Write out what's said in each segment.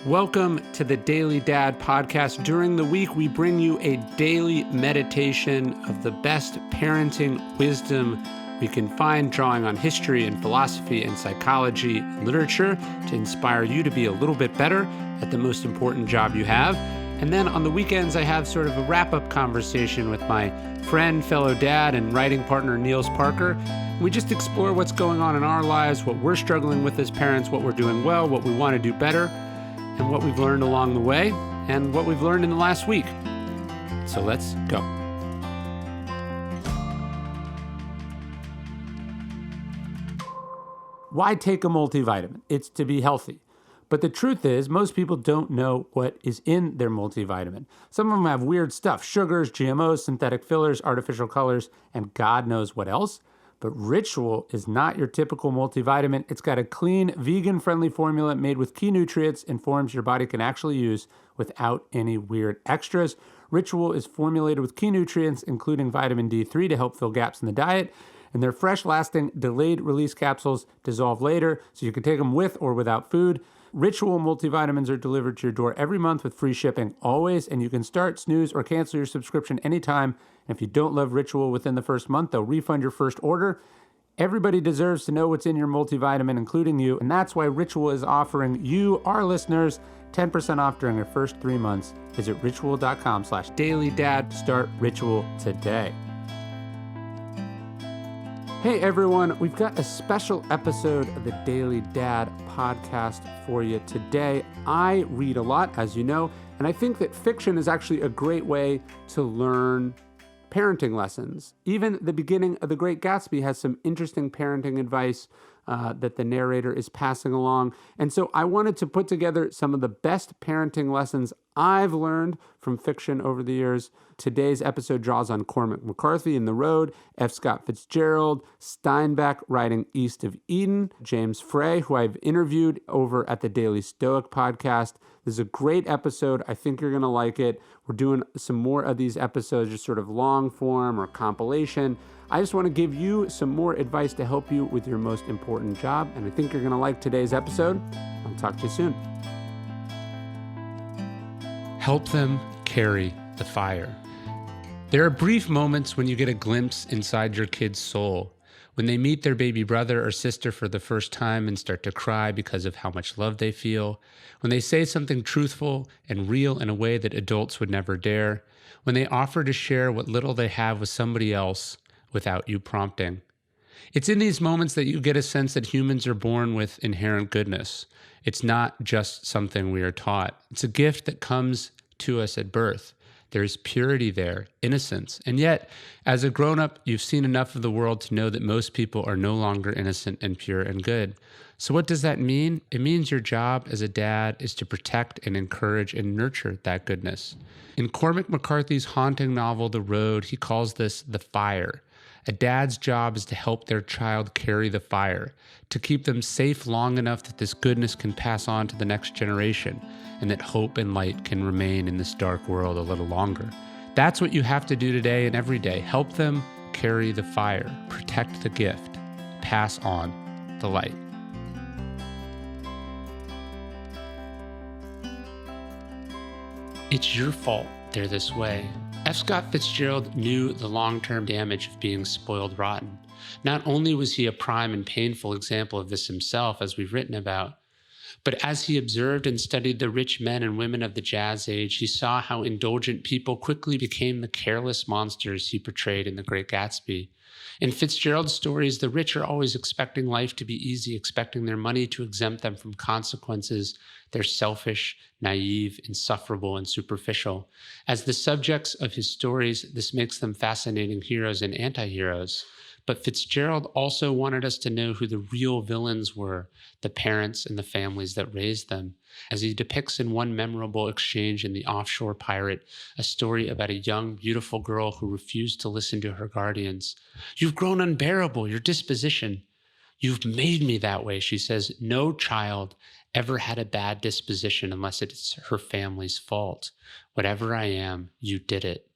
Welcome to the Daily Dad podcast. During the week, we bring you a daily meditation of the best parenting wisdom we can find, drawing on history and philosophy and psychology and literature to inspire you to be a little bit better at the most important job you have. And then on the weekends, I have sort of a wrap-up conversation with my friend, fellow dad, and writing partner, Niels Parker. We just explore what's going on in our lives, what we're struggling with as parents, what we're doing well, what we want to do better, and what we've learned along the way, and what we've learned in the last week. So let's go. Why take a multivitamin? It's to be healthy. But the truth is, most people don't know what is in their multivitamin. Some of them have weird stuff: sugars, GMOs, synthetic fillers, artificial colors, and God knows what else. But Ritual is not your typical multivitamin. It's got a clean, vegan-friendly formula made with key nutrients and forms your body can actually use without any weird extras. Ritual is formulated with key nutrients, including vitamin D3 to help fill gaps in the diet. And their fresh, lasting, delayed-release capsules dissolve later, so you can take them with or without food. Ritual multivitamins are delivered to your door every month with free shipping always, and you can start, snooze, or cancel your subscription anytime. And if you don't love Ritual within the first month, they'll refund your first order. Everybody deserves to know what's in your multivitamin, including you, and that's why Ritual is offering you, our listeners, 10% off during your first 3 months. Visit ritual.com/dailydad to start Ritual today. Hey everyone, we've got a special episode of the Daily Dad podcast for you today. I read a lot, as you know, and I think that fiction is actually a great way to learn parenting lessons. Even the beginning of The Great Gatsby has some interesting parenting advice that the narrator is passing along. And so I wanted to put together some of the best parenting lessons I've learned from fiction over the years. Today's episode draws on Cormac McCarthy in The Road, F. Scott Fitzgerald, Steinbeck writing East of Eden, James Frey, who I've interviewed over at the Daily Stoic podcast. This is a great episode. I think you're going to like it. We're doing some more of these episodes, just sort of long form or compilation. I just want to give you some more advice to help you with your most important job, and I think you're going to like today's episode. I'll talk to you soon. Help them carry the fire. There are brief moments when you get a glimpse inside your kid's soul, when they meet their baby brother or sister for the first time and start to cry because of how much love they feel, when they say something truthful and real in a way that adults would never dare, when they offer to share what little they have with somebody else without you prompting. It's in these moments that you get a sense that humans are born with inherent goodness. It's not just something we are taught. It's a gift that comes to us at birth. There's purity there, innocence. And yet, as a grown-up, you've seen enough of the world to know that most people are no longer innocent and pure and good. So what does that mean? It means your job as a dad is to protect and encourage and nurture that goodness. In Cormac McCarthy's haunting novel, The Road, he calls this the fire. A dad's job is to help their child carry the fire, to keep them safe long enough that this goodness can pass on to the next generation, and that hope and light can remain in this dark world a little longer. That's what you have to do today and every day. Help them carry the fire, protect the gift, pass on the light. It's your fault they're this way. F. Scott Fitzgerald knew the long-term damage of being spoiled rotten. Not only was he a prime and painful example of this himself, as we've written about, but as he observed and studied the rich men and women of the Jazz Age, he saw how indulgent people quickly became the careless monsters he portrayed in The Great Gatsby. In Fitzgerald's stories, the rich are always expecting life to be easy, expecting their money to exempt them from consequences. They're selfish, naive, insufferable, and superficial. As the subjects of his stories, this makes them fascinating heroes and anti-heroes. But Fitzgerald also wanted us to know who the real villains were, the parents and the families that raised them. As he depicts in one memorable exchange in The Offshore Pirate, a story about a young, beautiful girl who refused to listen to her guardians. "You've grown unbearable, your disposition. You've made me that way," she says. "No child ever had a bad disposition unless it's her family's fault. Whatever I am, you did it."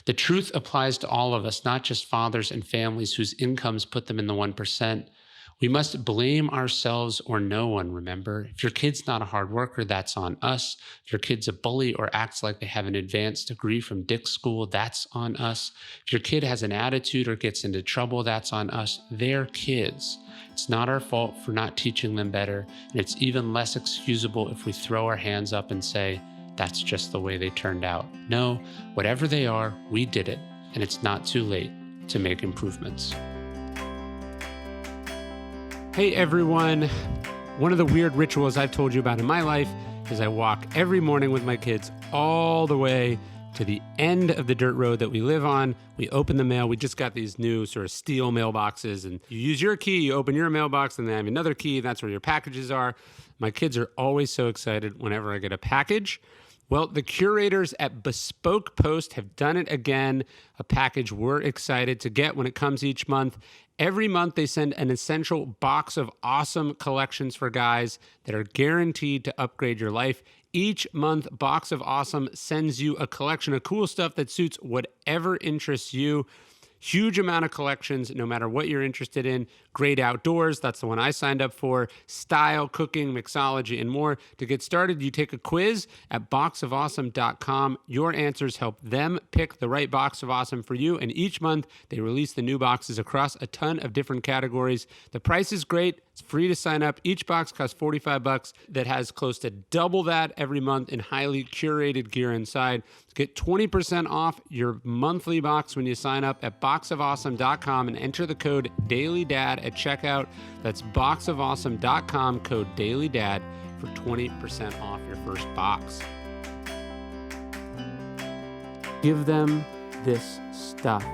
The truth applies to all of us, not just fathers and families whose incomes put them in the 1%. We must blame ourselves or no one, remember? If your kid's not a hard worker, that's on us. If your kid's a bully or acts like they have an advanced degree from Dick School, that's on us. If your kid has an attitude or gets into trouble, that's on us. They're kids. It's not our fault for not teaching them better, and it's even less excusable if we throw our hands up and say, that's just the way they turned out. No, whatever they are, we did it, and it's not too late to make improvements. Hey everyone, one of the weird rituals I've told you about in my life is I walk every morning with my kids all the way to the end of the dirt road that we live on. We open the mail. We just got these new sort of steel mailboxes, and you use your key, you open your mailbox, and then I have another key. That's where your packages are. My kids are always so excited whenever I get a package. Well, the curators at Bespoke Post have done it again, a package we're excited to get when it comes each month. Every month, they send an essential box of awesome collections for guys that are guaranteed to upgrade your life. Each month, Box of Awesome sends you a collection of cool stuff that suits whatever interests you. Huge amount of collections, no matter what you're interested in. Great outdoors, that's the one I signed up for. Style, cooking, mixology, and more. To get started, you take a quiz at boxofawesome.com. Your answers help them pick the right box of awesome for you, and each month they release the new boxes across a ton of different categories. The price is great. It's free to sign up. Each box costs $45. That has close to double that every month in highly curated gear inside. Get 20% off your monthly box when you sign up at boxofawesome.com and enter the code DailyDad at checkout. That's boxofawesome.com, code DailyDad for 20% off your first box. Give them this stuff.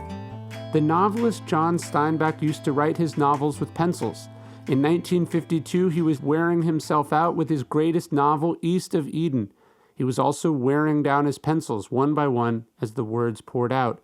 The novelist John Steinbeck used to write his novels with pencils. In 1952, he was wearing himself out with his greatest novel, East of Eden. He was also wearing down his pencils one by one as the words poured out.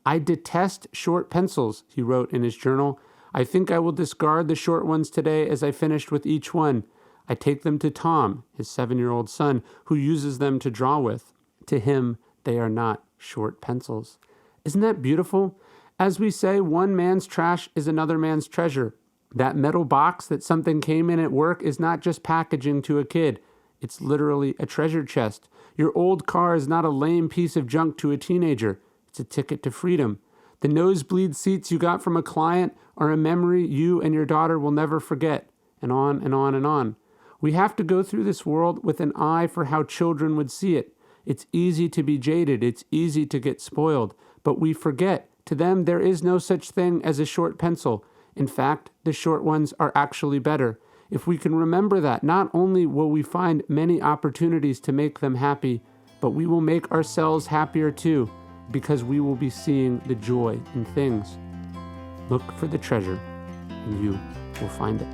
I detest short pencils, he wrote in his journal. I think I will discard the short ones today as I finished with each one. I take them to Tom, his 7-year-old son, who uses them to draw with. To him, they are not short pencils. Isn't that beautiful? As we say, one man's trash is another man's treasure. That metal box that something came in at work is not just packaging to a kid. It's literally a treasure chest. Your old car is not a lame piece of junk to a teenager. It's a ticket to freedom. The nosebleed seats you got from a client are a memory you and your daughter will never forget, and on and on and on. We have to go through this world with an eye for how children would see it. It's easy to be jaded. It's easy to get spoiled. But we forget. To them, there is no such thing as a short pencil. In fact, the short ones are actually better. If we can remember that, not only will we find many opportunities to make them happy, but we will make ourselves happier too, because we will be seeing the joy in things. Look for the treasure, and you will find it.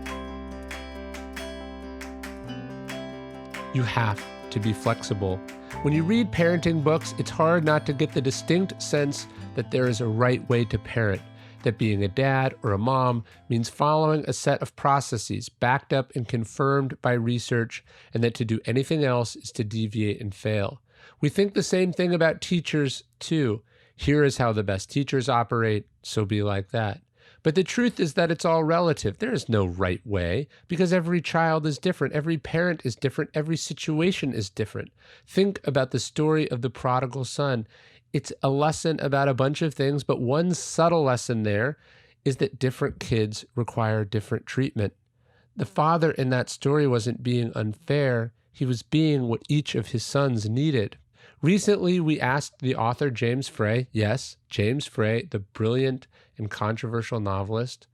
You have to be flexible. When you read parenting books, it's hard not to get the distinct sense that there is a right way to parent. That being a dad or a mom means following a set of processes backed up and confirmed by research, and that to do anything else is to deviate and fail. We think the same thing about teachers, too. Here is how the best teachers operate, so be like that. But the truth is that it's all relative. There is no right way, because every child is different, every parent is different, every situation is different. Think about the story of the prodigal son. It's a lesson about a bunch of things, but one subtle lesson there is that different kids require different treatment. The father in that story wasn't being unfair. He was being what each of his sons needed. Recently, we asked the author James Frey, yes, James Frey, the brilliant and controversial novelist.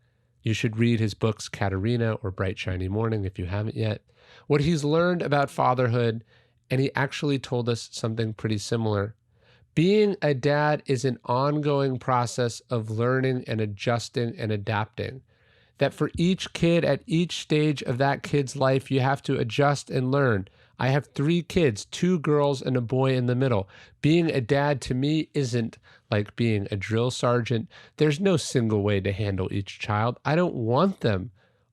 You should read his books Katerina or Bright Shiny Morning if you haven't yet. What he's learned about fatherhood, and he actually told us something pretty similar. Being a dad is an ongoing process of learning and adjusting and adapting. That for each kid at each stage of that kid's life, you have to adjust and learn. I have 3 kids, 2 girls and a boy in the middle. Being a dad to me isn't like being a drill sergeant. There's no single way to handle each child. I don't want them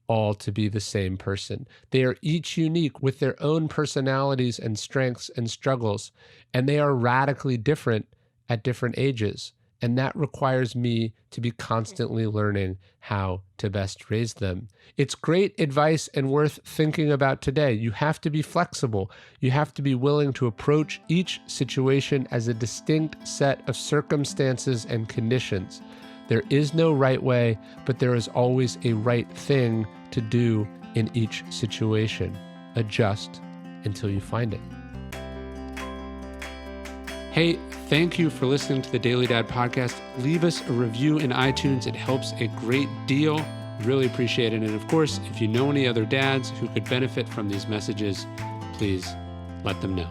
all to be the same person. They are each unique with their own personalities and strengths and struggles, and they are radically different at different ages. And that requires me to be constantly learning how to best raise them. It's great advice and worth thinking about today. You have to be flexible. You have to be willing to approach each situation as a distinct set of circumstances and conditions. There is no right way, but there is always a right thing to do in each situation. Adjust until you find it. Hey, thank you for listening to the Daily Dad Podcast. Leave us a review in iTunes. It helps a great deal. Really appreciate it. And of course, if you know any other dads who could benefit from these messages, please let them know.